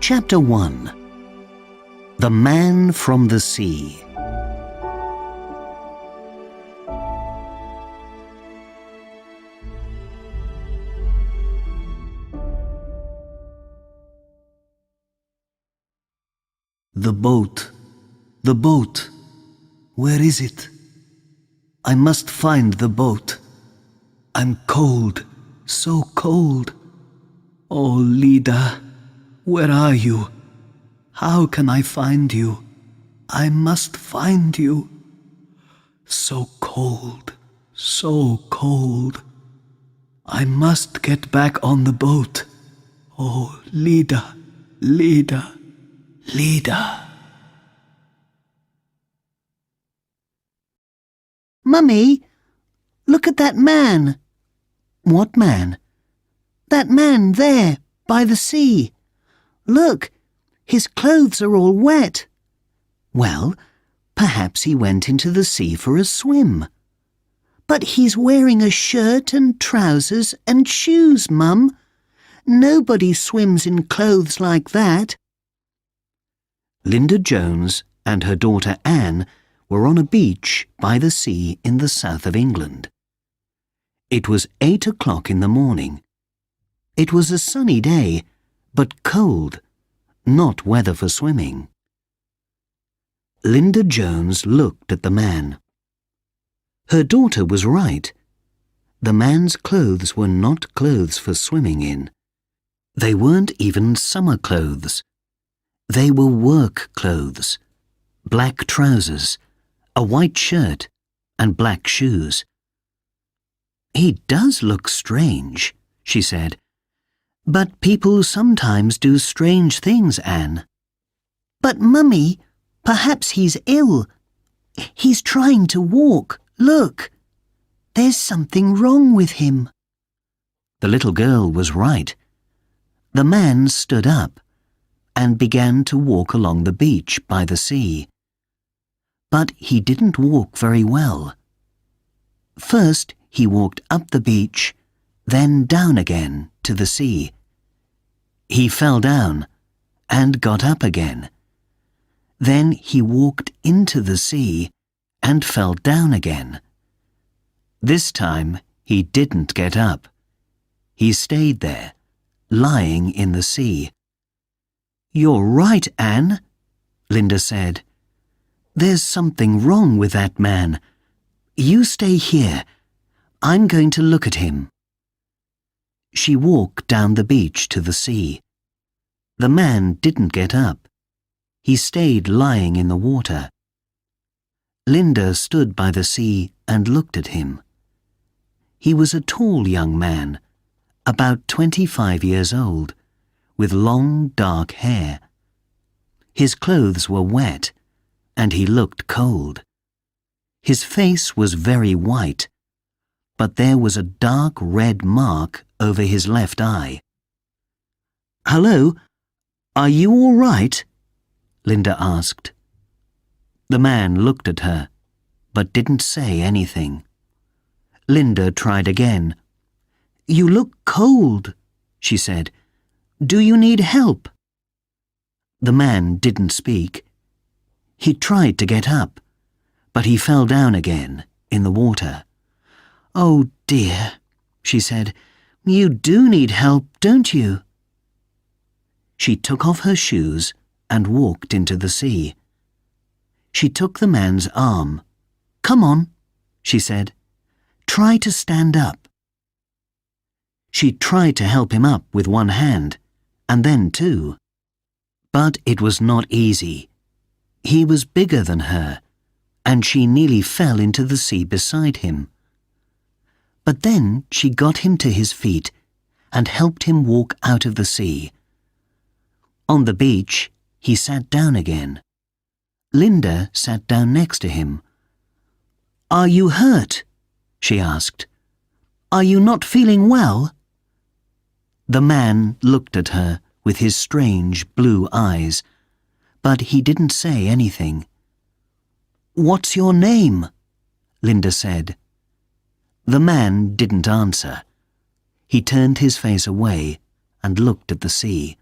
Chapter 1. The Man from the Sea. The boat. The boat. Where is it? I must find the boat. I'm cold, so cold. Oh, Lida, where are you? How can I find you? I must find you. So cold, so cold. I must get back on the boat. Oh, Lida, Lida, Lida. Mummy, look at that man. What man? That man there, by the sea. Look, his clothes are all wet. Well, perhaps he went into the sea for a swim. But he's wearing a shirt and trousers and shoes, Mum. Nobody swims in clothes like that. Linda Jones and her daughter Anne were on a beach by the sea in the south of England. It was 8 o'clock in the morning. It was a sunny day, but cold, not weather for swimming. Linda Jones looked at the man. Her daughter was right. The man's clothes were not clothes for swimming in. They weren't even summer clothes. They were work clothes, black trousers, a white shirt, and black shoes. He does look strange, she said. But people sometimes do strange things, Anne. But, Mummy, perhaps he's ill. He's trying to walk. Look. There's something wrong with him. The little girl was right. The man stood up and began to walk along the beach by the sea. But he didn't walk very well. First, he walked up the beach, then down again to the sea. He fell down and got up again. Then he walked into the sea and fell down again. This time he didn't get up. He stayed there, lying in the sea. "You're right, Anne," Linda said. "There's something wrong with that man. You stay here. I'm going to look at him." She walked down the beach to the sea. The man didn't get up. He stayed lying in the water. Linda stood by the sea and looked at him. He was a tall young man, about 25 years old, with long dark hair. His clothes were wet, and he looked cold. His face was very white, but there was a dark red mark over his left eye. "Hello, are you all right?" Linda asked. The man looked at her, but didn't say anything. Linda tried again. "You look cold," she said. "Do you need help?" The man didn't speak. He tried to get up, but he fell down again in the water. "Oh dear," she said. "You do need help, don't you?" She took off her shoes and walked into the sea. She took the man's arm. "Come on," she said. "Try to stand up." She tried to help him up with one hand, and then two. But it was not easy. He was bigger than her, and she nearly fell into the sea beside him. But then she got him to his feet and helped him walk out of the sea. On the beach, he sat down again. Linda sat down next to him. "Are you hurt?" she asked. "Are you not feeling well?" The man looked at her with his strange blue eyes, but he didn't say anything. "What's your name?" Linda said. The man didn't answer. He turned his face away and looked at the sea.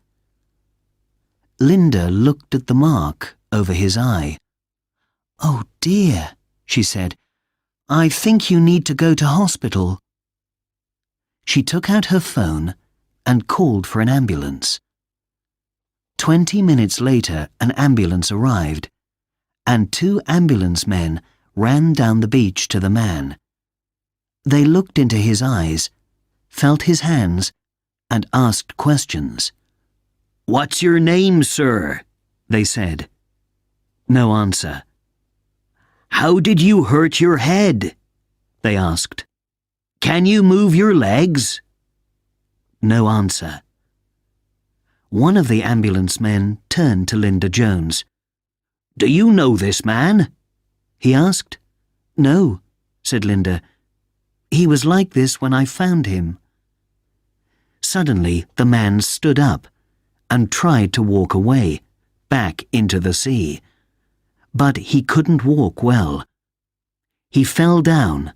Linda looked at the mark over his eye. "Oh dear," she said. "I think you need to go to hospital." She took out her phone and called for an ambulance. 20 minutes later, an ambulance arrived, and 2 ambulance men ran down the beach to the man. They looked into his eyes, felt his hands, and asked questions. "What's your name, sir?" they said. No answer. "How did you hurt your head?" they asked. "Can you move your legs?" No answer. One of the ambulance men turned to Linda Jones. "Do you know this man?" he asked. "No," said Linda. "He was like this when I found him." Suddenly the man stood up and tried to walk away, back into the sea. But he couldn't walk well. He fell down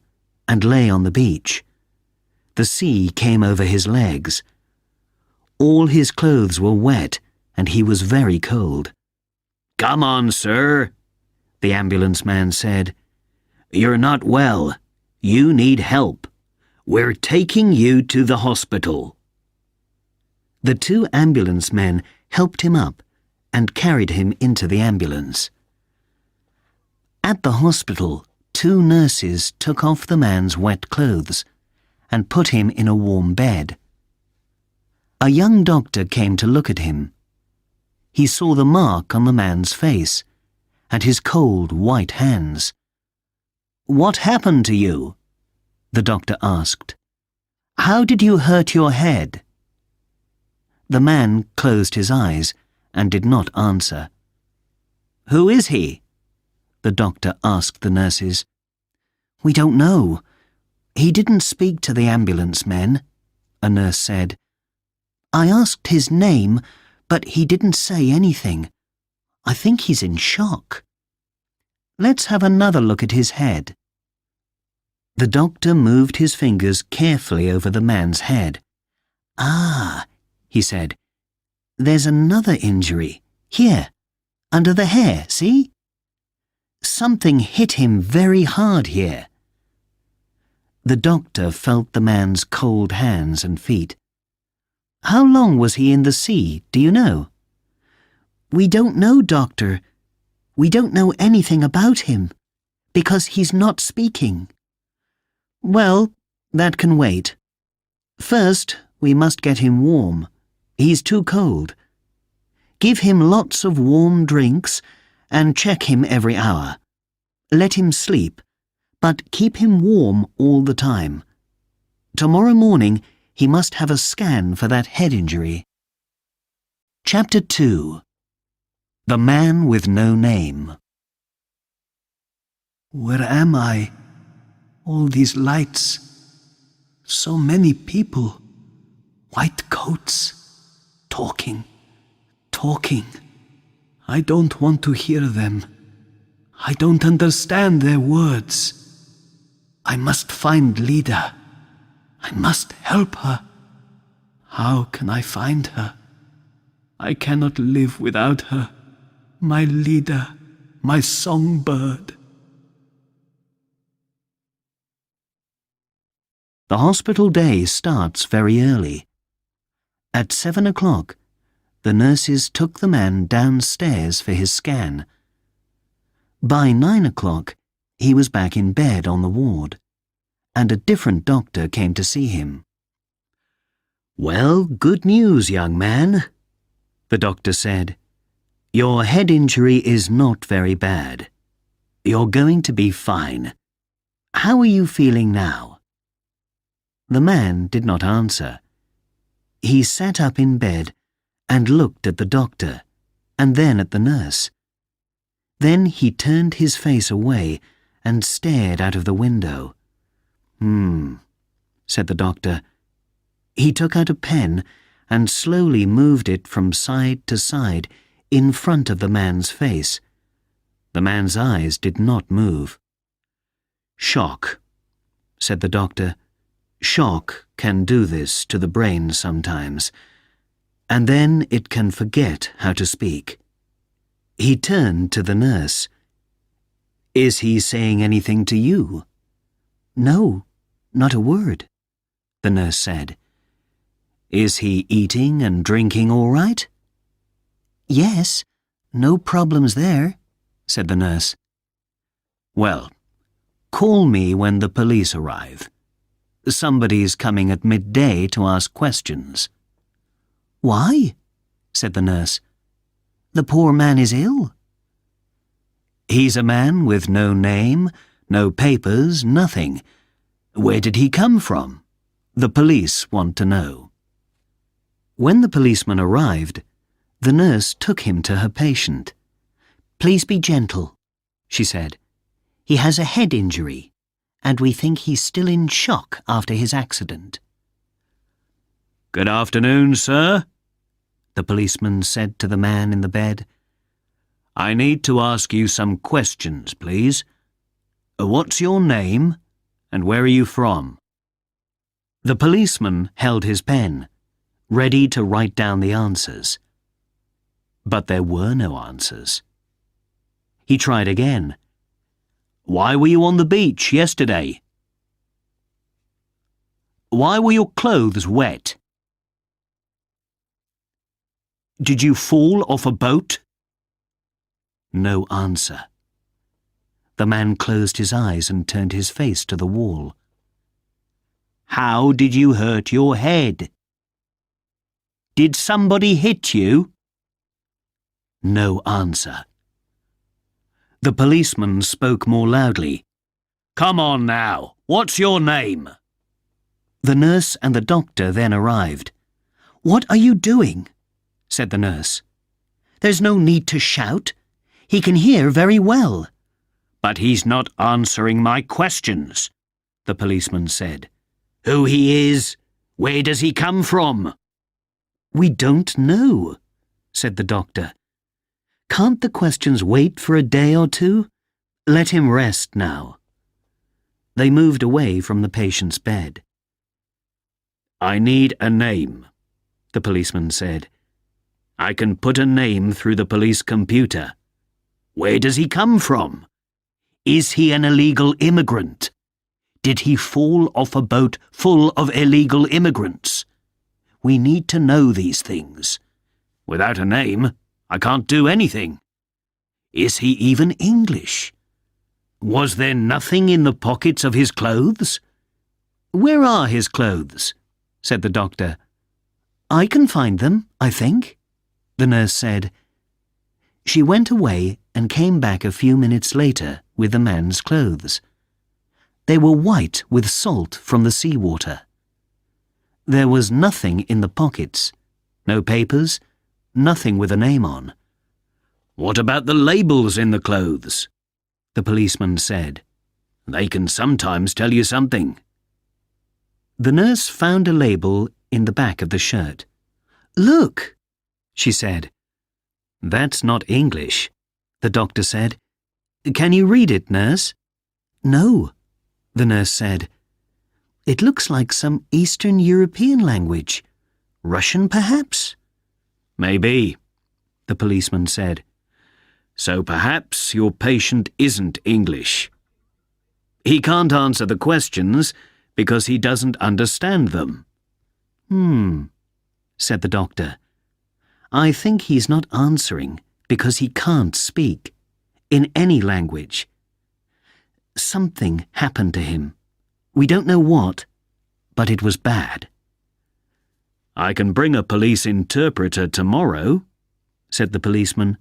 and lay on the beach. The sea came over his legs. All his clothes were wet and he was very cold. "Come on, sir," the ambulance man said. "You're not well. You need help. We're taking you to the hospital." The 2 ambulance men helped him up and carried him into the ambulance. At the hospital, 2 nurses took off the man's wet clothes and put him in a warm bed. A young doctor came to look at him. He saw the mark on the man's face and his cold, white hands. "What happened to you?" the doctor asked. "How did you hurt your head?" The man closed his eyes and did not answer. "Who is he?" the doctor asked the nurses. "We don't know. He didn't speak to the ambulance men," a nurse said. "I asked his name, but he didn't say anything. I think he's in shock. Let's have another look at his head." The doctor moved his fingers carefully over the man's head. "Ah," he said, "there's another injury. Here, under the hair, see? Something hit him very hard here." The doctor felt the man's cold hands and feet. "How long was he in the sea, do you know?" "We don't know, doctor. We don't know anything about him, because he's not speaking." "Well, that can wait. First, we must get him warm. He's too cold. Give him lots of warm drinks and check him every hour. Let him sleep, but keep him warm all the time. Tomorrow morning, he must have a scan for that head injury." Chapter 2. The Man with No Name. Where am I? All these lights. So many people. White coats. Talking. I don't want to hear them. I don't understand their words. I must find Lida. I must help her. How can I find her? I cannot live without her. My Lida, my songbird. The hospital day starts very early. At 7 o'clock, the nurses took the man downstairs for his scan. By 9 o'clock, he was back in bed on the ward, and a different doctor came to see him. "Well, good news, young man," the doctor said. "Your head injury is not very bad. You're going to be fine. How are you feeling now?" The man did not answer. He sat up in bed and looked at the doctor, and then at the nurse. Then he turned his face away and stared out of the window. Said the doctor. He took out a pen and slowly moved it from side to side in front of the man's face. The man's eyes did not move. "Shock," said the doctor. "Shock can do this to the brain sometimes. and then it can forget how to speak. He turned to the nurse. "Is he saying anything to you?" "No, not a word," the nurse said. "Is he eating and drinking all right?" "Yes, no problems there," said the nurse. "Well, call me when the police arrive. Somebody's coming at midday to ask questions." "Why?" said the nurse. "The poor man is ill." "He's a man with no name, no papers, nothing. Where did he come from? The police want to know." When the policeman arrived, the nurse took him to her patient. "Please be gentle," she said. "He has a head injury, and we think he's still in shock after his accident." "Good afternoon, sir," the policeman said to the man in the bed. "I need to ask you some questions, please. What's your name, and where are you from?" The policeman held his pen, ready to write down the answers. But there were no answers. He tried again. "Why were you on the beach yesterday?" "Why were your clothes wet?" "Did you fall off a boat?" No answer. The man closed his eyes and turned his face to the wall. "How did you hurt your head?" "Did somebody hit you?" No answer. The policeman spoke more loudly. "Come on now, what's your name?" The nurse and the doctor then arrived. "What are you doing?" said the nurse. "There's no need to shout. He can hear very well." "But he's not answering my questions," the policeman said. "Who he is? Where does he come from?" "We don't know," said the doctor. "Can't the questions wait for a day or two? Let him rest now." They moved away from the patient's bed. "I need a name," the policeman said. "I can put a name through the police computer. Where does he come from? Is he an illegal immigrant? Did he fall off a boat full of illegal immigrants? We need to know these things. Without a name, I can't do anything. Is he even English? Was there nothing in the pockets of his clothes?" "Where are his clothes?" said the doctor. "I can find them, I think," the nurse said. She went away and came back a few minutes later with the man's clothes. They were white with salt from the seawater. There was nothing in the pockets, no papers, nothing with a name on. "What about the labels in the clothes?" the policeman said. "They can sometimes tell you something." The nurse found a label in the back of the shirt. "Look," she said. "That's not English," the doctor said. "Can you read it, nurse?" "No," the nurse said. "It looks like some Eastern European language. Russian, perhaps?" "Maybe," the policeman said. "So perhaps your patient isn't English. He can't answer the questions because he doesn't understand them." Said the doctor. "I think he's not answering because he can't speak, in any language. Something happened to him. We don't know what, but it was bad." "I can bring a police interpreter tomorrow," said the policeman.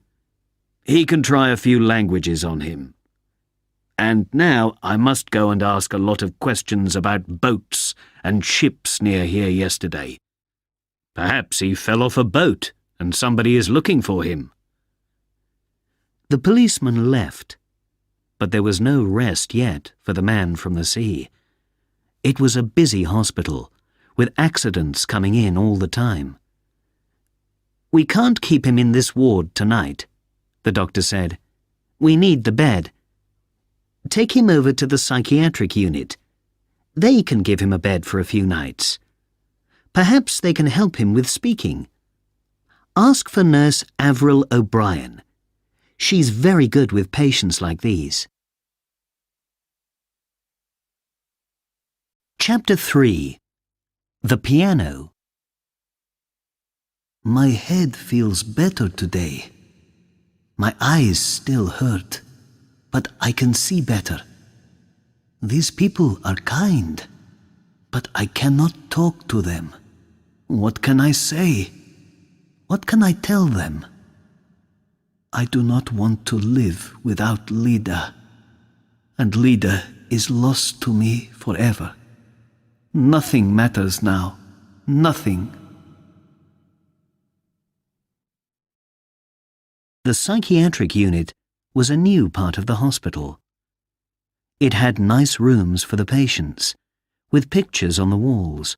"He can try a few languages on him. And now I must go and ask a lot of questions about boats and ships near here yesterday. Perhaps he fell off a boat and somebody is looking for him." The policeman left, but there was no rest yet for the man from the sea. It was a busy hospital, with accidents coming in all the time. "We can't keep him in this ward tonight," the doctor said. "We need the bed. Take him over to the psychiatric unit. They can give him a bed for a few nights. Perhaps they can help him with speaking. Ask for Nurse Avril O'Brien. She's very good with patients like these. Chapter 3. The Piano. My head feels better today. My eyes still hurt, but I can see better. These people are kind, but I cannot talk to them. What can I say? What can I tell them? I do not want to live without Lida, and Lida is lost to me forever. Nothing matters now. Nothing. The psychiatric unit was a new part of the hospital. It had nice rooms for the patients, with pictures on the walls.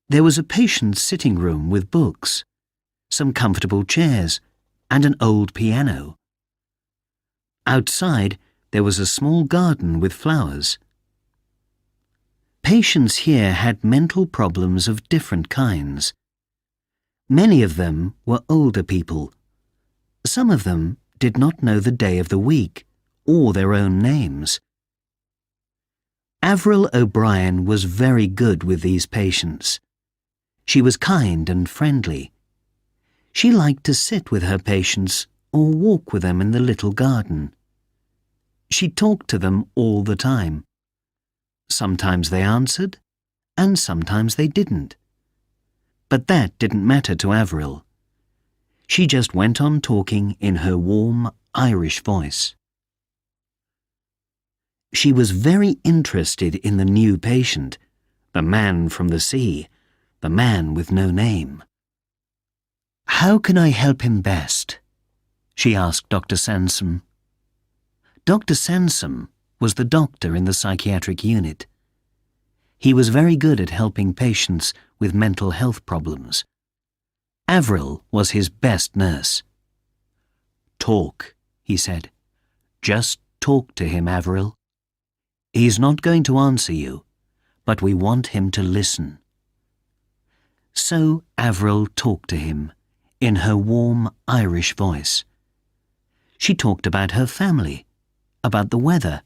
There was a patient's sitting room with books, some comfortable chairs, and an old piano. Outside, there was a small garden with flowers. Patients here had mental problems of different kinds. Many of them were older people. Some of them did not know the day of the week or their own names. Avril O'Brien was very good with these patients. She was kind and friendly. She liked to sit with her patients or walk with them in the little garden. She talked to them all the time. Sometimes they answered, and sometimes they didn't. But that didn't matter to Avril. She just went on talking in her warm Irish voice. She was very interested in the new patient, the man from the sea, the man with no name. "How can I help him best?" she asked Dr. Sansom. Dr. Sansom was the doctor in the psychiatric unit. He was very good at helping patients with mental health problems. Avril was his best nurse. "Talk," he said. "Just talk to him, Avril. He's not going to answer you, but we want him to listen." So Avril talked to him, in her warm Irish voice. She talked about her family, about the weather,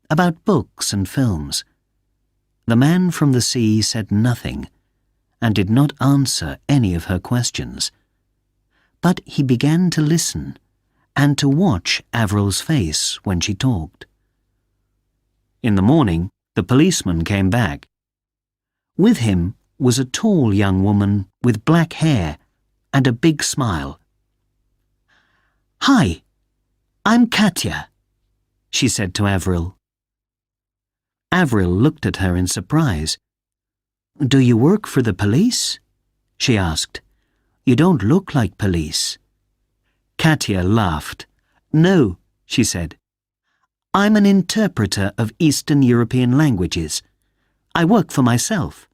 about books and films. The man from the sea said nothing, and did not answer any of her questions. But he began to listen, and to watch Avril's face when she talked. In the morning, the policeman came back. With him was a tall young woman with black hair and a big smile. "Hi, I'm Katya," she said to Avril. Avril looked at her in surprise. "Do you work for the police?" she asked. "You don't look like police." Katya laughed. "No," she said. "I'm an interpreter of Eastern European languages. I work for myself."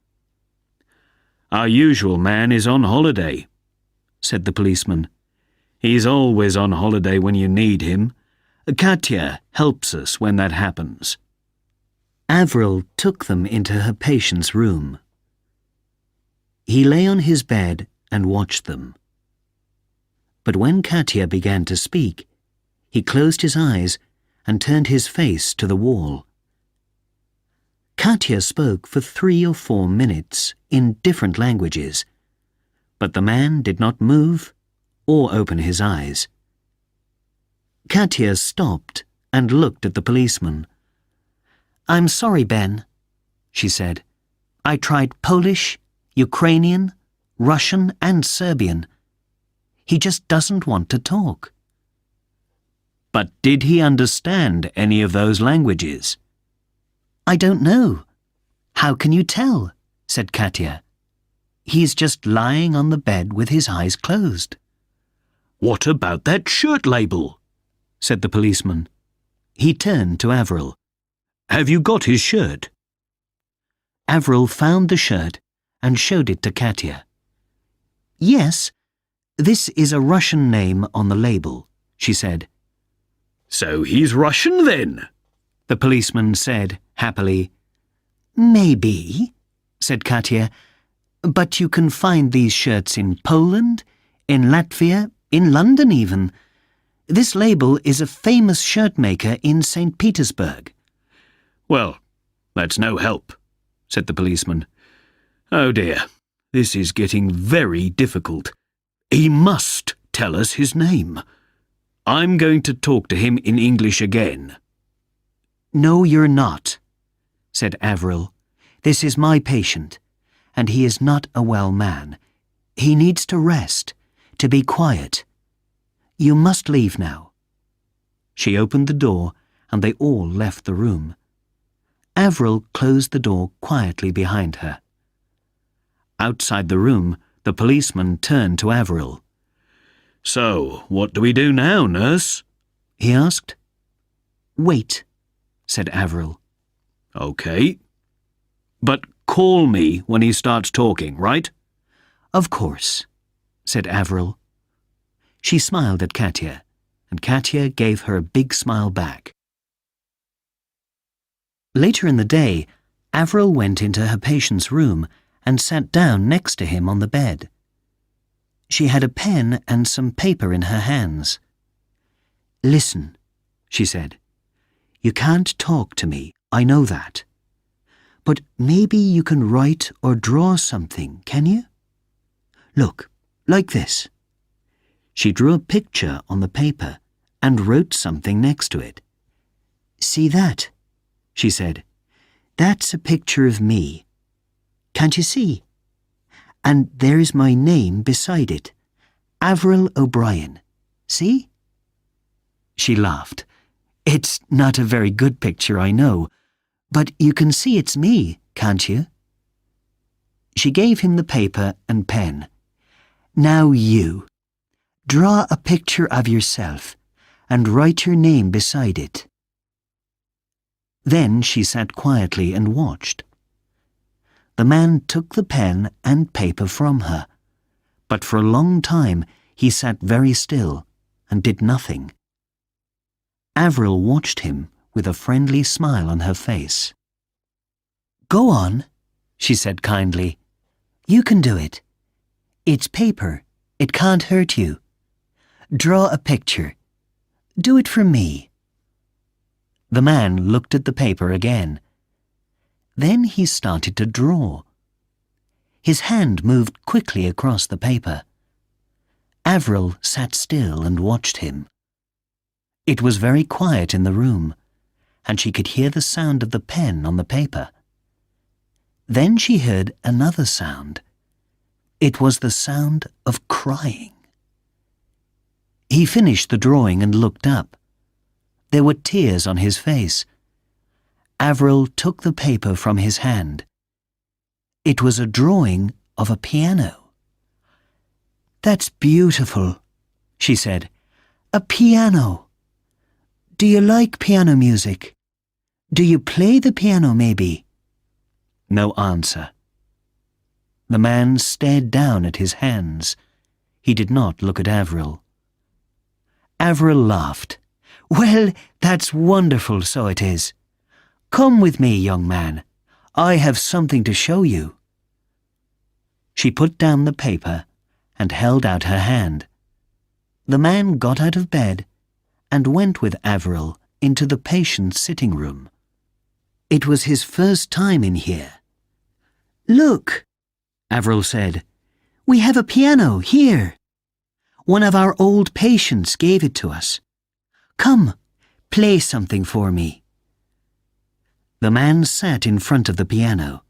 "Our usual man is on holiday," said the policeman. "He's always on holiday when you need him. Katya helps us when that happens." Avril took them into her patient's room. He lay on his bed and watched them. But when Katya began to speak, he closed his eyes and turned his face to the wall. Katya spoke for 3 or 4 minutes in different languages, but the man did not move or open his eyes. Katya stopped and looked at the policeman. "I'm sorry, Ben," she said. "I tried Polish, Ukrainian, Russian and Serbian. He just doesn't want to talk." "But did he understand any of those languages?" "I don't know. How can you tell?" said Katya. "He's just lying on the bed with his eyes closed." "What about that shirt label?" said the policeman. He turned to Avril. "Have you got his shirt?" Avril found the shirt and showed it to Katya. "Yes, this is a Russian name on the label," she said. "So he's Russian then?" the policeman said happily. "Maybe," said Katya, "but you can find these shirts in Poland, In Latvia, in London even. This label is a famous shirt maker in St. Petersburg. Well, that's no help, said the policeman. Oh dear, this is getting very difficult. He must tell us his name. I'm going to talk to him in English again. No, you're not, said Avril. This is my patient, and he is not a well man. He needs to rest, to be quiet. You must leave now. She opened the door, and they all left the room. Avril closed the door quietly behind her. Outside the room, the policeman turned to Avril. So, what do we do now, nurse? He asked. Wait, said Avril. OK. But call me when he starts talking, right? Of course, said Avril. She smiled at Katya, and Katya gave her a big smile back. Later in the day, Avril went into her patient's room and sat down next to him on the bed. She had a pen and some paper in her hands. Listen, she said. You can't talk to me, I know that. But maybe you can write or draw something, can you? Look, like this. She drew a picture on the paper and wrote something next to it. See that? She said. That's a picture of me. Can't you see? And there is my name beside it. Avril O'Brien. See? She laughed. It's not a very good picture, I know, but you can see it's me, can't you? She gave him the paper and pen. Now you. Draw a picture of yourself and write your name beside it. Then she sat quietly and watched. The man took the pen and paper from her, but for a long time he sat very still and did nothing. Avril watched him with a friendly smile on her face. Go on, she said kindly. You can do it. It's paper. It can't hurt you. Draw a picture. Do it for me. The man looked at the paper again. Then he started to draw. His hand moved quickly across the paper. Avril sat still and watched him. It was very quiet in the room, and she could hear the sound of the pen on the paper. Then she heard another sound. It was the sound of crying. He finished the drawing and looked up. There were tears on his face. Avril took the paper from his hand. It was a drawing of a piano. That's beautiful, she said. A piano. Do you like piano music? Do you play the piano, maybe? No answer. The man stared down at his hands. He did not look at Avril. Avril laughed. Well, that's wonderful, so it is. Come with me, young man. I have something to show you. She put down the paper and held out her hand. The man got out of bed and went with Avril into the patient's sitting room. It was his first time in here. Look, Avril said. We have a piano here. One of our old patients gave it to us. Come, play something for me. The man sat in front of the piano.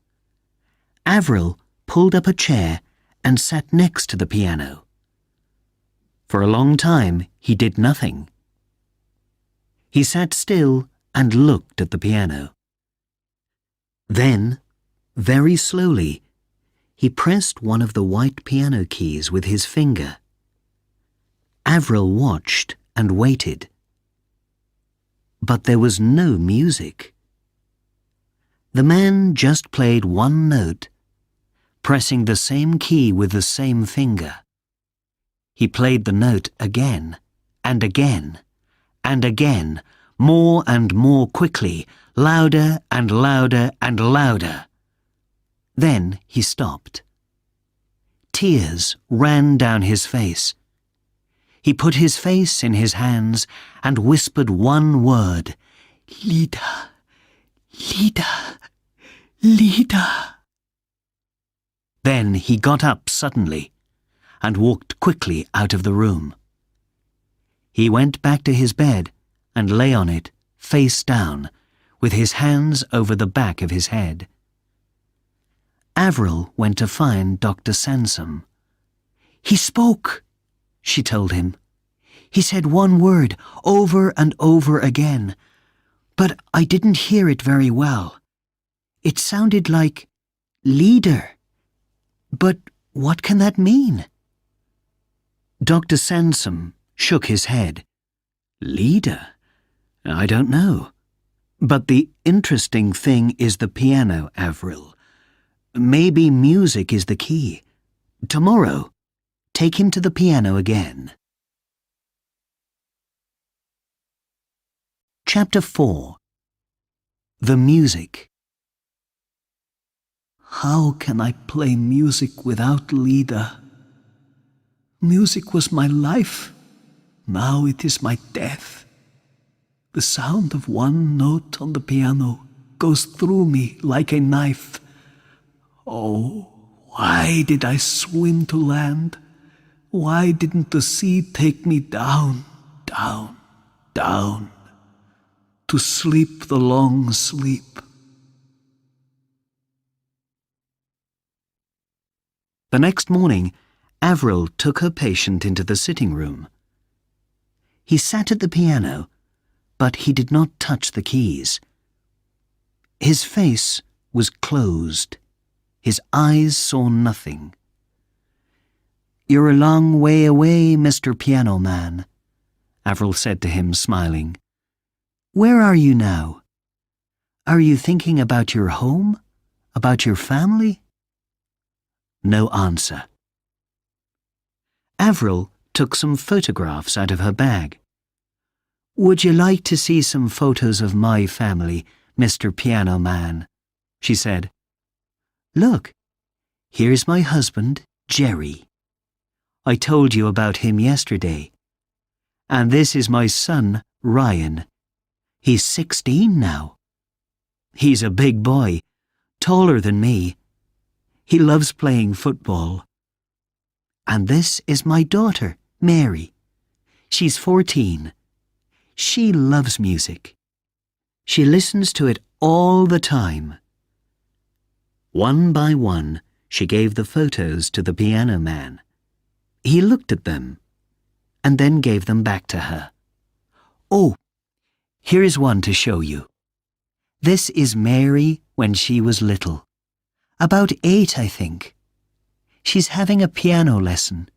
Avril pulled up a chair and sat next to the piano. For a long time, he did nothing. He sat still and looked at the piano. Then, very slowly, he pressed one of the white piano keys with his finger. Avril watched and waited. But there was no music. The man just played one note, pressing the same key with the same finger. He played the note again, and again, and again, more and more quickly, louder and louder and louder. Then he stopped. Tears ran down his face. He put his face in his hands and whispered one word, "Lida, Lida, Lida." Then he got up suddenly and walked quickly out of the room. He went back to his bed and lay on it, face down, with his hands over the back of his head. Avril went to find Dr. Sansom. "He spoke," she told him. "He said one word over and over again, but I didn't hear it very well. It sounded like leader. But what can that mean?" Dr. Sansom shook his head. "Leader? I don't know. But the interesting thing is the piano, Avril. Maybe music is the key. Tomorrow, take him to the piano again." Chapter 4. The Music. How can I play music without Lida? Music was my life. Now it is my death. The sound of one note on the piano goes through me like a knife. Oh, why did I swim to land? Why didn't the sea take me down, down, down, to sleep the long sleep? The next morning, Avril took her patient into the sitting room. He sat at the piano, but he did not touch the keys. His face was closed. His eyes saw nothing. "You're a long way away, Mr. Piano Man," Avril said to him, smiling. "Where are you now? Are you thinking about your home? About your family?" No answer. Avril took some photographs out of her bag. "Would you like to see some photos of my family, Mr. Piano Man?" she said. "Look, here's my husband, Jerry. I told you about him yesterday. And this is my son, Ryan. He's 16 now. He's a big boy, taller than me. He loves playing football. And this is my daughter, Mary. She's 14. She loves music. She listens to it all the time." One by one, she gave the photos to the piano man. He looked at them, and then gave them back to her. "Oh, here is one to show you. This is Mary when she was little. About 8, I think. She's having a piano lesson,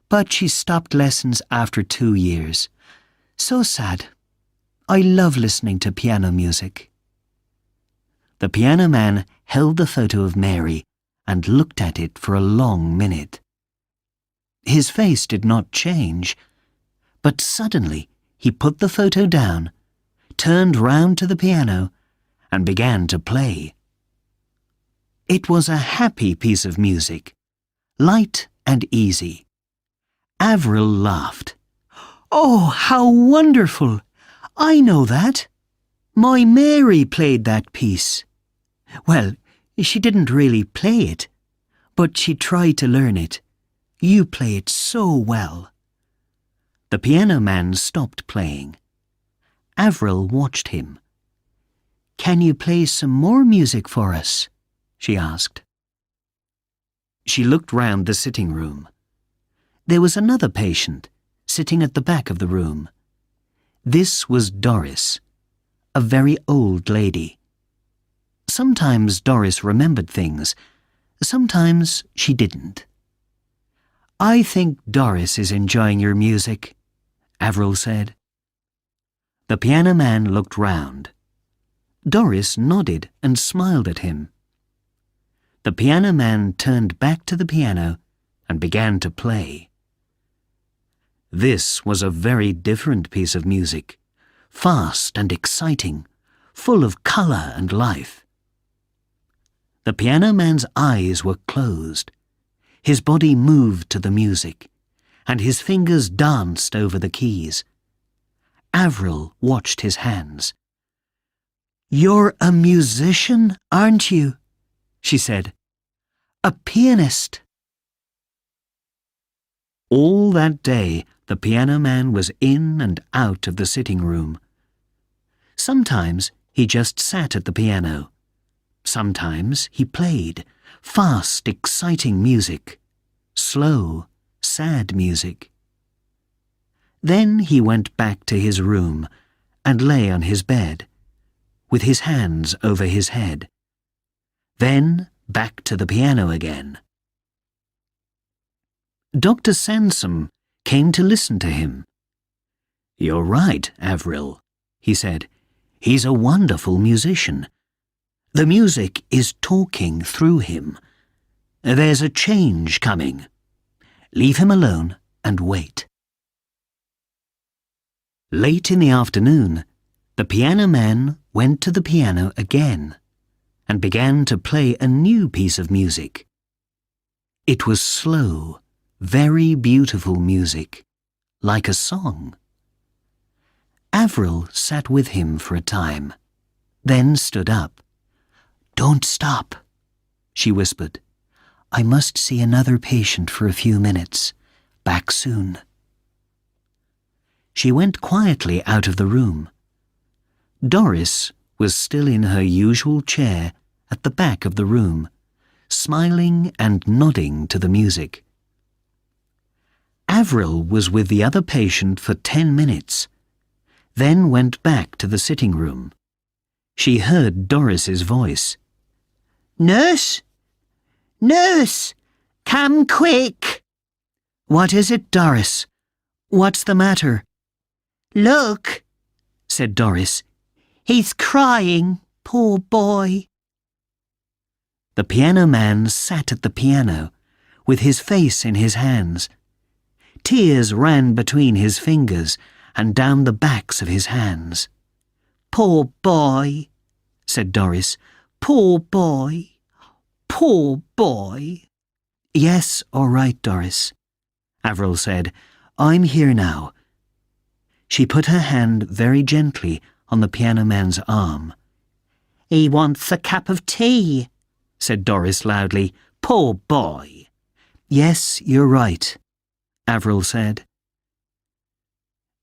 but she stopped lessons after 2 years. So sad. I love listening to piano music." The piano man held the photo of Mary and looked at it for a long minute. His face did not change, but suddenly he put the photo down, turned round to the piano, and began to play. It was a happy piece of music, light and easy. Avril laughed. "Oh, how wonderful! I know that. My Mary played that piece. Well, she didn't really play it, but she tried to learn it. You play it so well." The piano man stopped playing. Avril watched him. "Can you play some more music for us?" she asked. She looked round the sitting room. There was another patient, sitting at the back of the room. This was Doris, a very old lady. Sometimes Doris remembered things, sometimes she didn't. "I think Doris is enjoying your music," Avril said. The piano man looked round. Doris nodded and smiled at him. The piano man turned back to the piano and began to play. This was a very different piece of music, fast and exciting, full of colour and life. The piano man's eyes were closed. His body moved to the music, and his fingers danced over the keys. Avril watched his hands. "You're a musician, aren't you?" she said. "A pianist." All that day, the piano man was in and out of the sitting room. Sometimes he just sat at the piano. Sometimes he played fast, exciting music, slow, sad music. Then he went back to his room and lay on his bed, with his hands over his head. Then back to the piano again. Dr. Sansom came to listen to him. "You're right, Avril," he said. "He's a wonderful musician. The music is talking through him. There's a change coming. Leave him alone and wait." Late in the afternoon, the piano man went to the piano again and began to play a new piece of music. It was slow, very beautiful music, like a song. Avril sat with him for a time, then stood up. "Don't stop," she whispered. "I must see another patient for a few minutes. Back soon." She went quietly out of the room. Doris was still in her usual chair at the back of the room, smiling and nodding to the music. Avril was with the other patient for 10 minutes, then went back to the sitting room. She heard Doris's voice. "Nurse! Nurse! Come quick!" "What is it, Doris? What's the matter?" "Look," said Doris. "He's crying, poor boy." The piano man sat at the piano, with his face in his hands. Tears ran between his fingers and down the backs of his hands. "Poor boy," said Doris. "Poor boy. Poor boy." "Yes, all right, Doris," Avril said. "I'm here now." She put her hand very gently on the piano man's arm. "He wants a cup of tea," said Doris loudly. "Poor boy." "Yes, you're right," Avril said.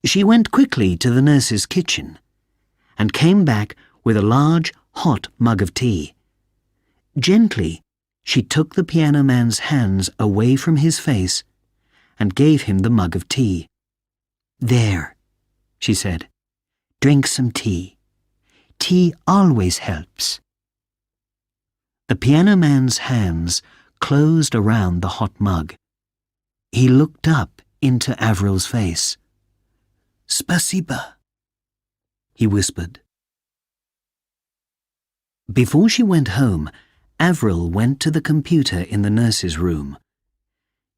She went quickly to the nurse's kitchen and came back with a large, hot mug of tea. Gently, she took the piano man's hands away from his face and gave him the mug of tea. "There," she said. "Drink some tea. Tea always helps." The piano man's hands closed around the hot mug. He looked up into Avril's face. "Spasiba," he whispered. Before she went home, Avril went to the computer in the nurse's room.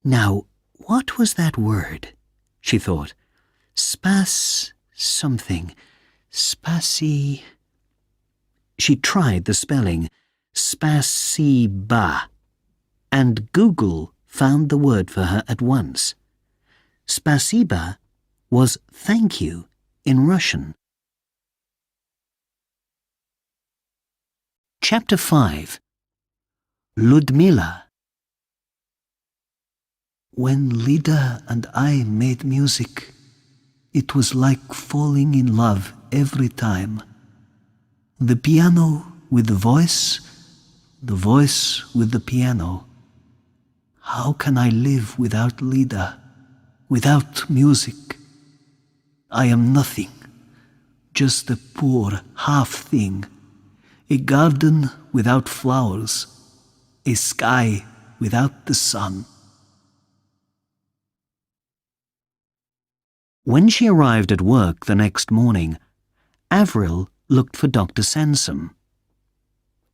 Now, what was that word? She thought. Something. Spasi. She tried the spelling, spasiba, and Google found the word for her at once. Spasiba was thank you in Russian. Chapter 5. Ludmilla. When Lida and I made music, it was like falling in love every time. The piano with the voice with the piano. How can I live without Lida, without music? I am nothing, just a poor half-thing, a garden without flowers, a sky without the sun. When she arrived at work the next morning, Avril looked for Dr. Sansom.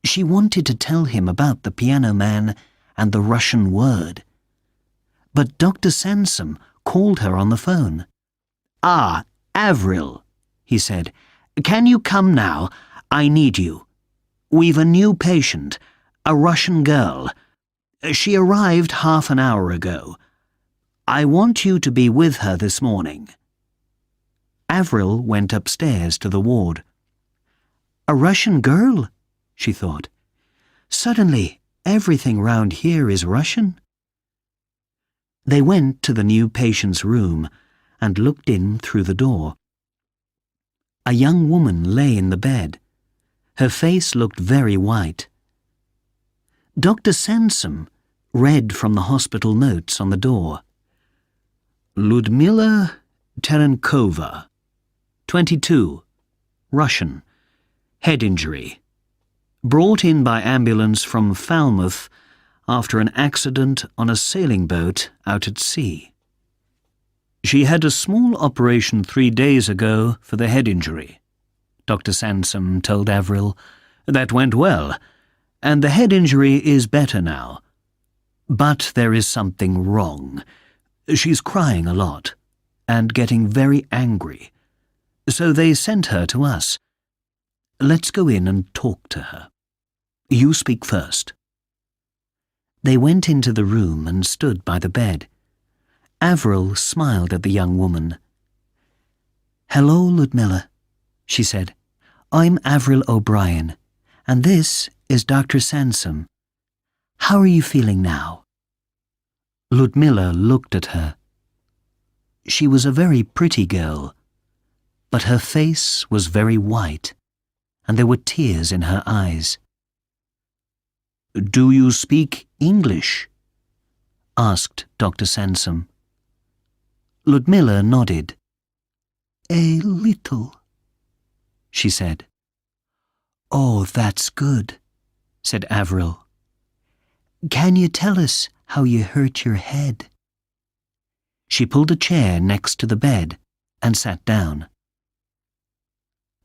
She wanted to tell him about the piano man and the Russian word. But Dr. Sansom called her on the phone. "Ah, Avril," he said, "can you come now? I need you. We've a new patient, a Russian girl. She arrived half an hour ago. I want you to be with her this morning." Avril went upstairs to the ward. "A Russian girl?" she thought. "Suddenly, everything round here is Russian." They went to the new patient's room and looked in through the door. A young woman lay in the bed. Her face looked very white. Dr. Sansom read from the hospital notes on the door. "Ludmilla Terenkova, 22, Russian, head injury. Brought in by ambulance from Falmouth after an accident on a sailing boat out at sea. She had a small operation 3 days ago for the head injury," Dr. Sansom told Avril. "That went well, and the head injury is better now. But there is something wrong. She's crying a lot and getting very angry. So they sent her to us. Let's go in and talk to her. You speak first." They went into the room and stood by the bed. Avril smiled at the young woman. "Hello, Ludmilla," she said. "I'm Avril O'Brien, and this is Dr. Sansom. How are you feeling now?" Ludmilla looked at her. She was a very pretty girl, but her face was very white, and there were tears in her eyes. "Do you speak English?" asked Dr. Sansom. Ludmilla nodded. "A little," she said. "Oh, that's good," said Avril. "Can you tell us how you hurt your head?" She pulled a chair next to the bed and sat down.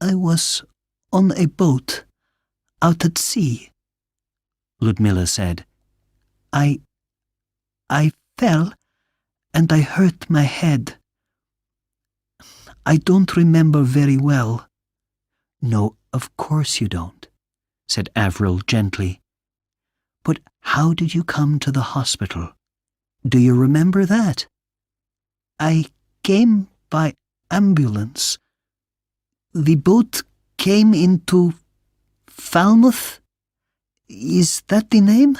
"I was on a boat out at sea," Ludmilla said. I fell and I hurt my head. I don't remember very well." "No, of course you don't," said Avril gently. "But how did you come to the hospital? Do you remember that?" "I came by ambulance. The boat came into Falmouth. Is that the name?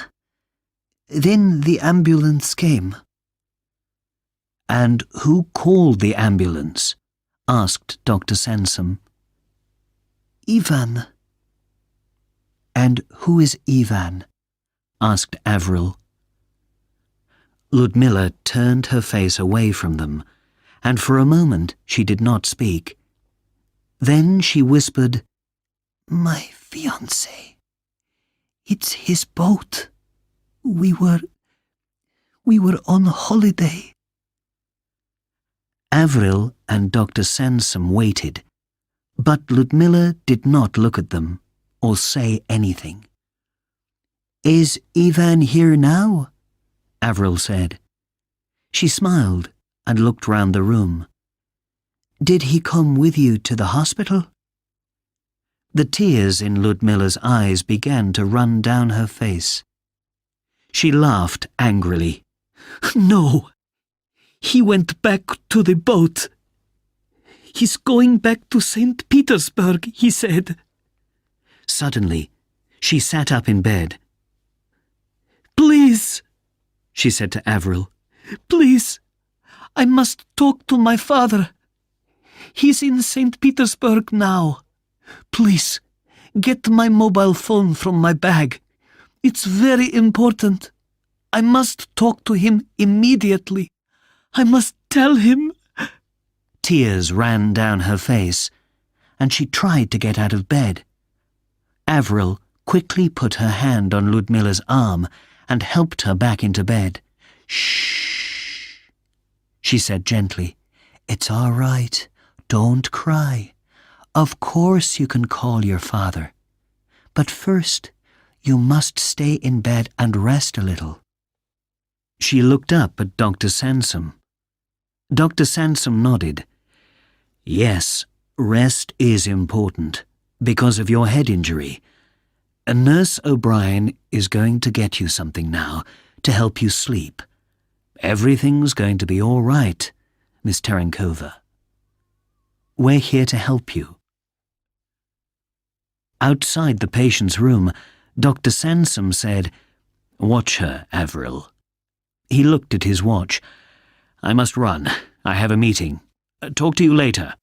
Then the ambulance came." "And who called the ambulance?" asked Dr. Sansom. "Ivan." "And who is Ivan?" asked Avril. Ludmilla turned her face away from them, and for a moment she did not speak. Then she whispered, "My fiancé. It's his boat. We were on holiday." Avril and Dr. Sansom waited, but Ludmilla did not look at them or say anything. "Is Ivan here now?" Avril said. She smiled and looked round the room. "Did he come with you to the hospital?" The tears in Ludmilla's eyes began to run down her face. She laughed angrily. "No, he went back to the boat. He's going back to St. Petersburg, he said." Suddenly, she sat up in bed. "Please," she said to Avril, "please, I must talk to my father. He's in St. Petersburg now. Please, get my mobile phone from my bag. It's very important. I must talk to him immediately. I must tell him." Tears ran down her face, and she tried to get out of bed. Avril quickly put her hand on Ludmilla's arm and helped her back into bed. "Shh," she said gently. "It's all right. Don't cry. Of course you can call your father. But first, you must stay in bed and rest a little." She looked up at Dr. Sansom. Dr. Sansom nodded. "Yes, rest is important because of your head injury. Nurse O'Brien is going to get you something now to help you sleep. Everything's going to be all right, Miss Terenkova. We're here to help you." Outside the patient's room, Dr. Sansom said, "Watch her, Avril." He looked at his watch. "I must run. I have a meeting. Talk to you later."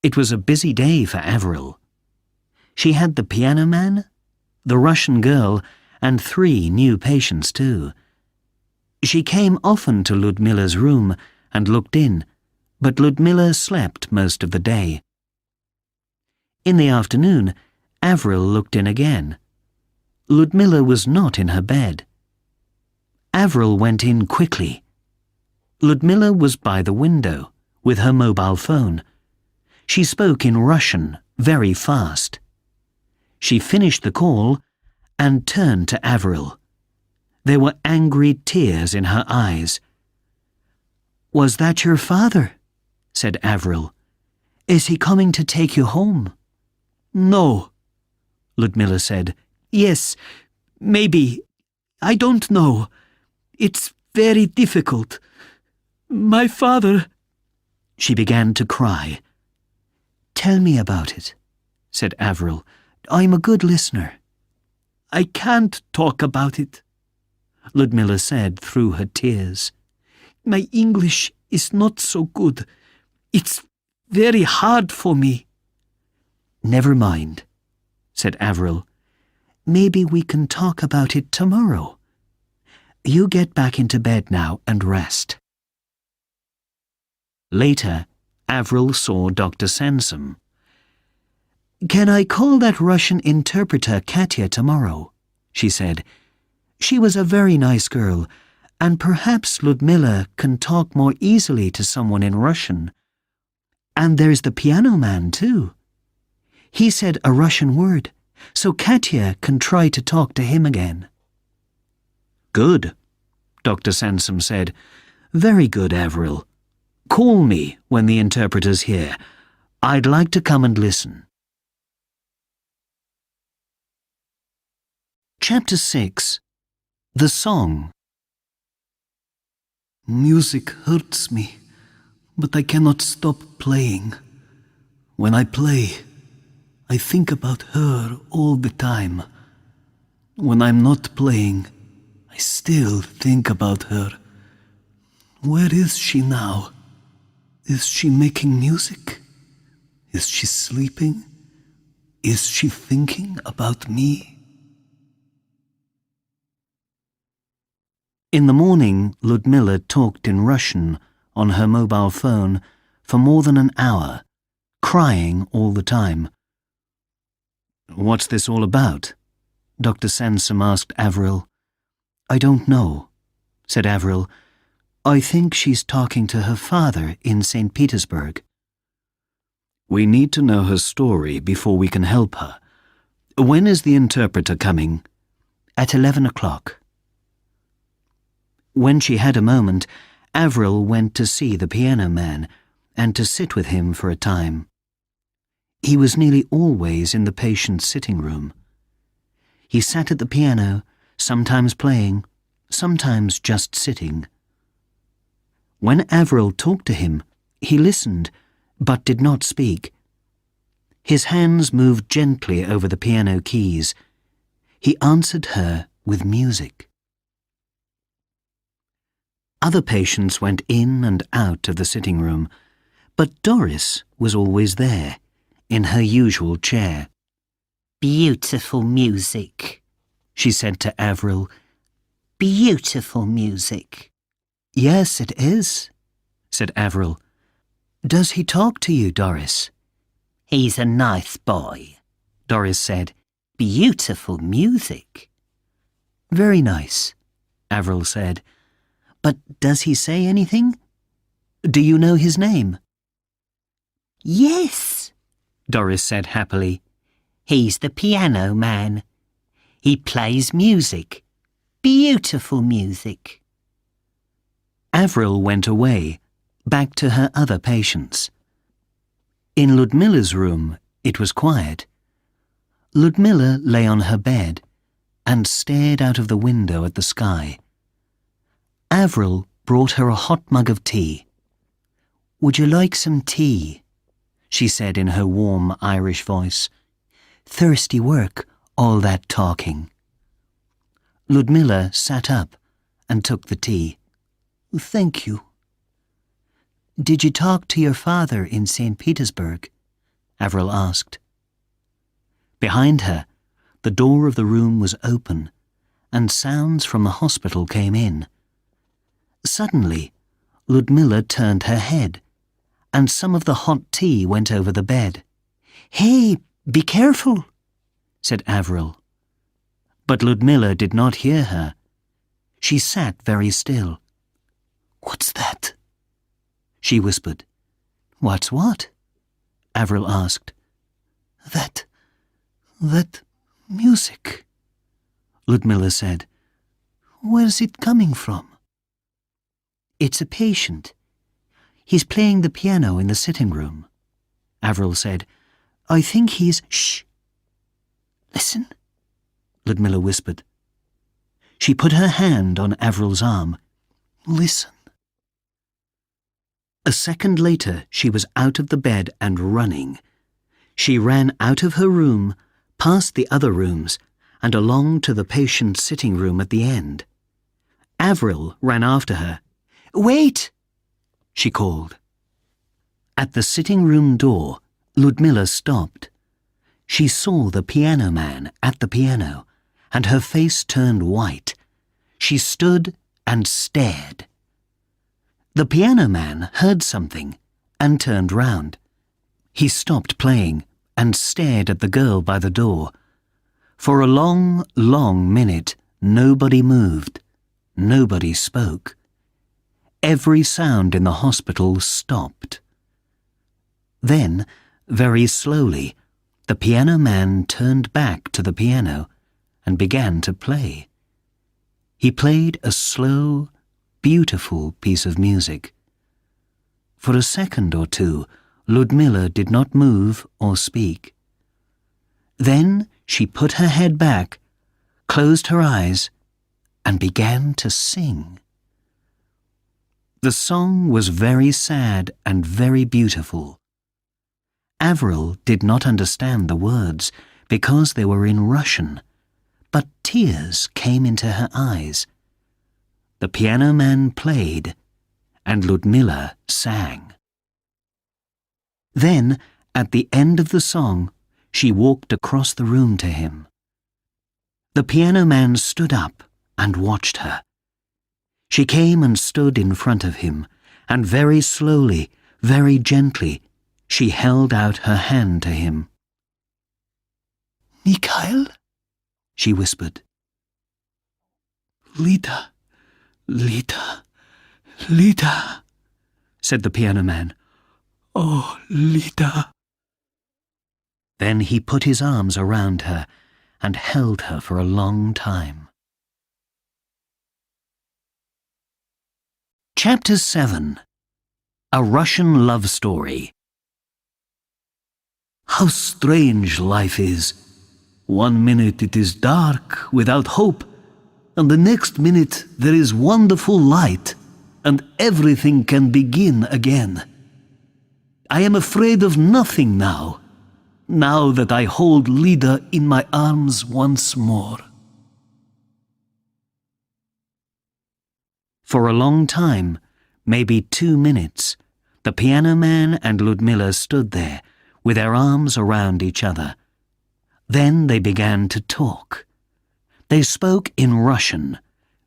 It was a busy day for Avril. She had the piano man, the Russian girl, and 3 new patients too. She came often to Ludmilla's room and looked in, but Ludmilla slept most of the day. In the afternoon, Avril looked in again. Ludmilla was not in her bed. Avril went in quickly. Ludmilla was by the window, with her mobile phone. She spoke in Russian, very fast. She finished the call and turned to Avril. There were angry tears in her eyes. "Was that your father?" said Avril. "Is he coming to take you home?" "No," Ludmilla said. "Yes, maybe. I don't know. It's very difficult. My father—" She began to cry. "Tell me about it," said Avril. "I'm a good listener." "I can't talk about it," Ludmilla said through her tears. "My English is not so good. It's very hard for me." "Never mind," said Avril. "Maybe we can talk about it tomorrow. You get back into bed now and rest." Later, Avril saw Dr. Sansom. "Can I call that Russian interpreter Katya tomorrow?" she said. "She was a very nice girl, and perhaps Ludmilla can talk more easily to someone in Russian. And there's the piano man, too. He said a Russian word, so Katya can try to talk to him again." "Good," Dr. Sansom said. "Very good, Avril. Call me when the interpreter's here. I'd like to come and listen." Chapter 6. The Song. "Music hurts me, but I cannot stop playing. When I play, I think about her all the time. When I'm not playing, I still think about her. Where is she now? Is she making music? Is she sleeping? Is she thinking about me?" In the morning, Ludmilla talked in Russian on her mobile phone for more than an hour, crying all the time. "What's this all about?" Dr. Sansom asked Avril. "I don't know," said Avril. "I think she's talking to her father in St. Petersburg." "We need to know her story before we can help her. When is the interpreter coming?" "At 11 o'clock. When she had a moment, Avril went to see the piano man and to sit with him for a time. He was nearly always in the patient's sitting room. He sat at the piano, sometimes playing, sometimes just sitting. When Avril talked to him, he listened, but did not speak. His hands moved gently over the piano keys. He answered her with music. Other patients went in and out of the sitting room, but Doris was always there, in her usual chair. "Beautiful music," she said to Avril. "Beautiful music." "Yes, it is," said Avril. "Does he talk to you, Doris?" "He's a nice boy," Doris said. "Beautiful music." "Very nice," Avril said. "But does he say anything? Do you know his name?" "Yes," Doris said happily. "He's the piano man. He plays music. Beautiful music." Avril went away, back to her other patients. In Ludmilla's room, it was quiet. Ludmilla lay on her bed and stared out of the window at the sky. Avril brought her a hot mug of tea. "Would you like some tea?" she said in her warm Irish voice. "Thirsty work, all that talking." Ludmilla sat up and took the tea. "Thank you." "Did you talk to your father in St. Petersburg?" Avril asked. Behind her, the door of the room was open, and sounds from the hospital came in. Suddenly, Ludmilla turned her head, and some of the hot tea went over the bed. "Hey, be careful," said Avril. But Ludmilla did not hear her. She sat very still. "What's that?" she whispered. "What's what?" Avril asked. That music," Ludmilla said. "Where's it coming from?" "It's a patient. He's playing the piano in the sitting room," Avril said. "I think he's—" "Shh! Listen," Ludmilla whispered. She put her hand on Avril's arm. "Listen." A second later, she was out of the bed and running. She ran out of her room, past the other rooms, and along to the patient's sitting room at the end. Avril ran after her. "Wait!" she called. At the sitting room door, Ludmilla stopped. She saw the piano man at the piano, and her face turned white. She stood and stared. The piano man heard something and turned round. He stopped playing and stared at the girl by the door. For a long, long minute, nobody moved. Nobody spoke. Every sound in the hospital stopped. Then, very slowly, the piano man turned back to the piano and began to play. He played a slow, beautiful piece of music. For a second or two, Ludmilla did not move or speak. Then she put her head back, closed her eyes, and began to sing. The song was very sad and very beautiful. Avril did not understand the words because they were in Russian, but tears came into her eyes. The piano man played, and Ludmilla sang. Then, at the end of the song, she walked across the room to him. The piano man stood up and watched her. She came and stood in front of him, and very slowly, very gently, she held out her hand to him. "Mikhail?" she whispered. "Lida, Lida, Lida," said the piano man. "Oh, Lida." Then he put his arms around her and held her for a long time. Chapter 7. A Russian Love Story. How strange life is. One minute it is dark, without hope, and the next minute there is wonderful light, and everything can begin again. I am afraid of nothing now that I hold Lida in my arms once more. For a long time, maybe 2 minutes, the piano man and Ludmilla stood there, with their arms around each other. Then they began to talk. They spoke in Russian,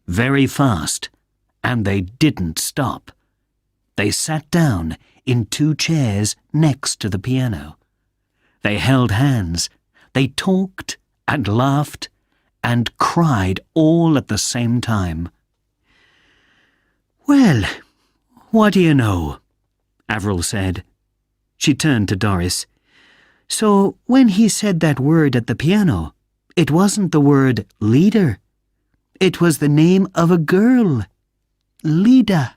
very fast, and they didn't stop. They sat down in 2 chairs next to the piano. They held hands, they talked and laughed and cried all at the same time. "Well, what do you know?" Avril said. She turned to Doris. "So when he said that word at the piano, it wasn't the word leader. It was the name of a girl. Lida."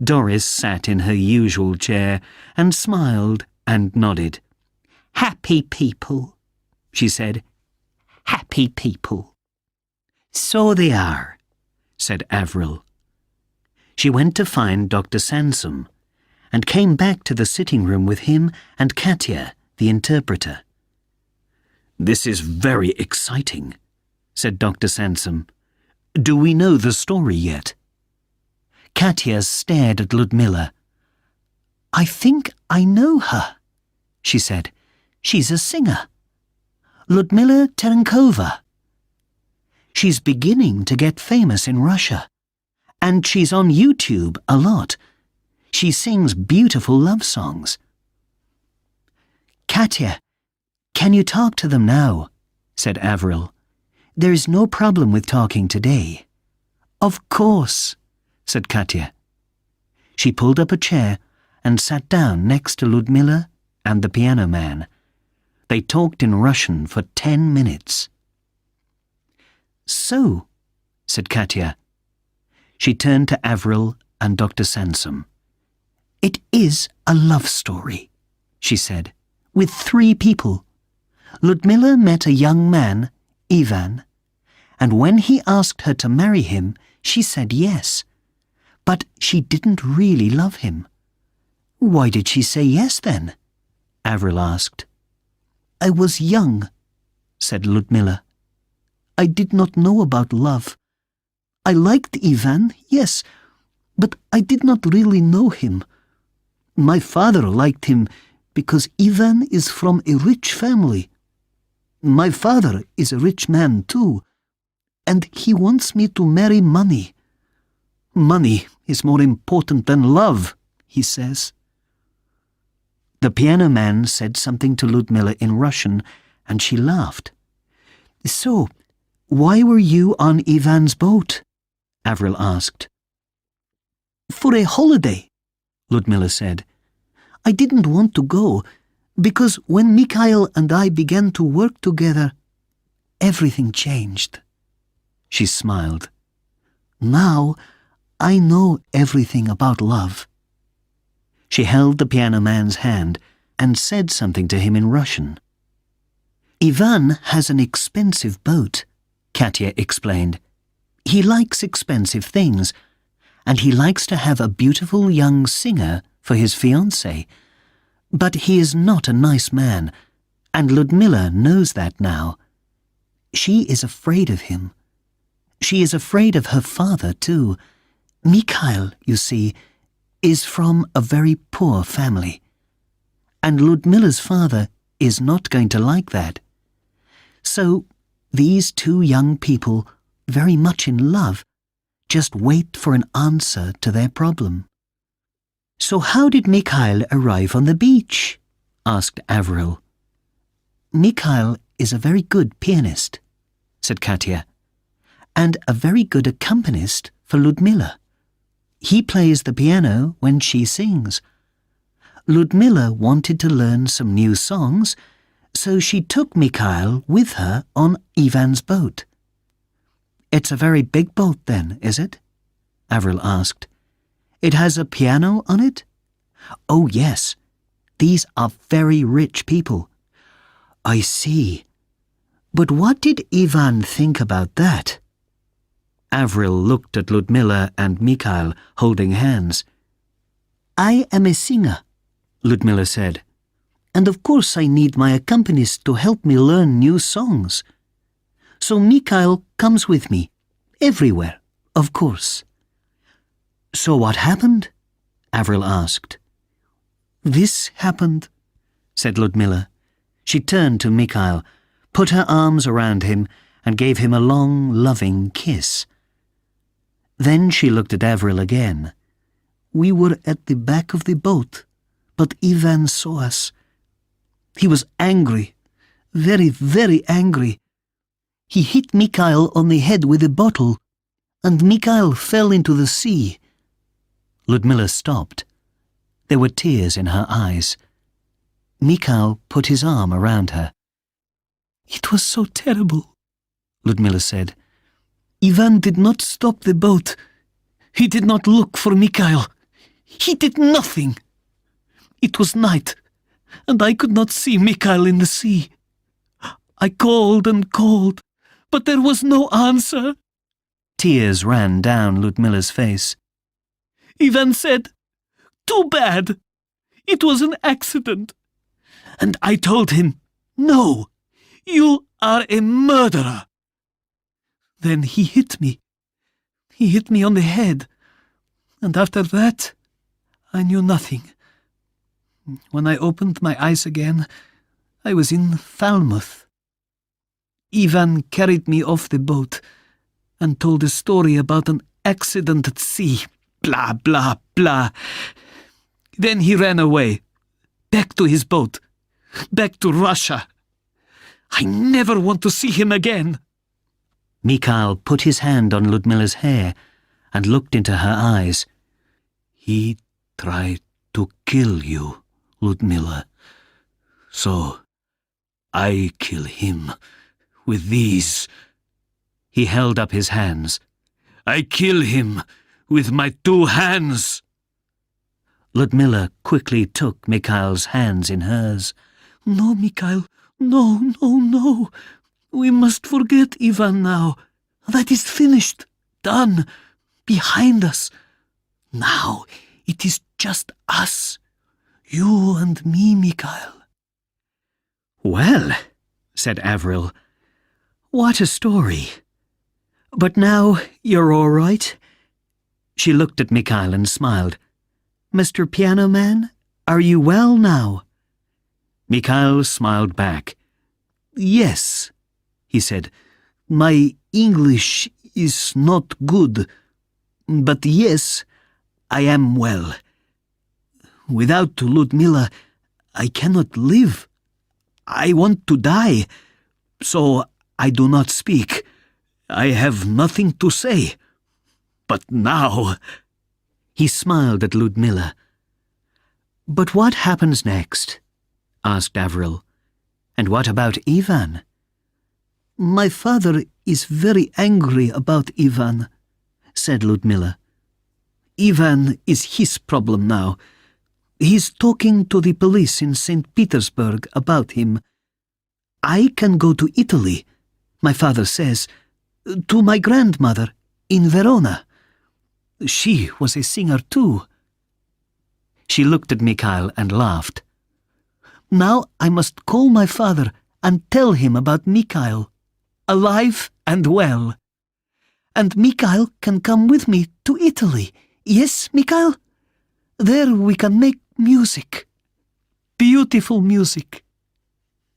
Doris sat in her usual chair and smiled and nodded. "Happy people," she said. Happy people. So they are, said Avril. She went to find Dr. Sansom and came back to the sitting room with him and Katya, the interpreter. This is very exciting, said Dr. Sansom. Do we know the story yet? Katya stared at Ludmilla. I think I know her, she said. She's a singer. Ludmilla Terenkova. She's beginning to get famous in Russia, and she's on YouTube a lot. She sings beautiful love songs. Katya, can you talk to them now? Said Avril. There's no problem with talking today. Of course, said Katya. She pulled up a chair and sat down next to Ludmilla and the piano man. They talked in Russian for 10 minutes. So, said Katya. She turned to Avril and Dr. Sansom. It is a love story, she said, with 3 people. Ludmilla met a young man, Ivan, and when he asked her to marry him, she said yes. But she didn't really love him. Why did she say yes then? Avril asked. I was young, said Ludmilla. I did not know about love. I liked Ivan, yes, but I did not really know him. My father liked him because Ivan is from a rich family. My father is a rich man too, and he wants me to marry money. Money is more important than love, he says. The piano man said something to Ludmilla in Russian, and she laughed. So, why were you on Ivan's boat? Avril asked. For a holiday, Ludmilla said. I didn't want to go, because when Mikhail and I began to work together, everything changed. She smiled. Now, I know everything about love. She held the piano man's hand and said something to him in Russian. Ivan has an expensive boat, Katya explained. He likes expensive things, and he likes to have a beautiful young singer for his fiancée. But he is not a nice man, and Ludmilla knows that now. She is afraid of him. She is afraid of her father, too. Mikhail, you see, is from a very poor family, and Ludmilla's father is not going to like that. So these 2 young people, very much in love, just wait for an answer to their problem. So how did Mikhail arrive on the beach? Asked Avril. Mikhail is a very good pianist, said Katya, and a very good accompanist for Ludmilla. He plays the piano when she sings. Ludmilla wanted to learn some new songs, so she took Mikhail with her on Ivan's boat. It's a very big boat then, is it? Avril asked. It has a piano on it? Oh, yes. These are very rich people. I see. But what did Ivan think about that? Avril looked at Ludmilla and Mikhail holding hands. I am a singer, Ludmilla said, and of course I need my accompanist to help me learn new songs. So Mikhail comes with me, everywhere, of course. So what happened? Avril asked. This happened, said Ludmilla. She turned to Mikhail, put her arms around him, and gave him a long, loving kiss. Then she looked at Avril again. We were at the back of the boat, but Ivan saw us. He was angry, very, very angry. He hit Mikhail on the head with a bottle, and Mikhail fell into the sea. Ludmilla stopped. There were tears in her eyes. Mikhail put his arm around her. It was so terrible, Ludmilla said. Ivan did not stop the boat. He did not look for Mikhail. He did nothing. It was night, and I could not see Mikhail in the sea. I called and called, but there was no answer. Tears ran down Ludmilla's face. Ivan said, "Too bad. It was an accident." And I told him, "No, you are a murderer." Then he hit me. He hit me on the head. And after that, I knew nothing. When I opened my eyes again, I was in Falmouth. Ivan carried me off the boat and told a story about an accident at sea. Blah, blah, blah. Then he ran away, back to his boat, back to Russia. I never want to see him again. Mikhail put his hand on Ludmilla's hair and looked into her eyes. He tried to kill you, Ludmilla. So I kill him with these. He held up his hands. I kill him with my 2 hands. Ludmilla quickly took Mikhail's hands in hers. No, Mikhail, no, no, no. We must forget Ivan now. That is finished, done, behind us. Now it is just us, you and me, Mikhail. Well, said Avril, what a story. But now you're all right? She looked at Mikhail and smiled. Mr. Piano Man, are you well now? Mikhail smiled back. Yes, he said. My English is not good, but yes, I am well. Without Ludmilla, I cannot live. I want to die, so I do not speak. I have nothing to say. But now... He smiled at Ludmilla. But what happens next? Asked Avril. And what about Ivan? My father is very angry about Ivan, said Ludmilla. Ivan is his problem now. He's talking to the police in St. Petersburg about him. I can go to Italy, my father says, to my grandmother in Verona. She was a singer too. She looked at Mikhail and laughed. Now I must call my father and tell him about Mikhail, alive and well. And Mikhail can come with me to Italy. Yes, Mikhail? There we can make music. Beautiful music.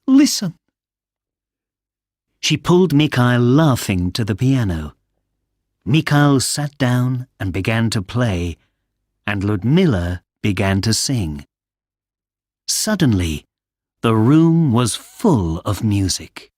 Listen. She pulled Mikhail laughing to the piano. Mikhail sat down and began to play, and Ludmilla began to sing. Suddenly, the room was full of music.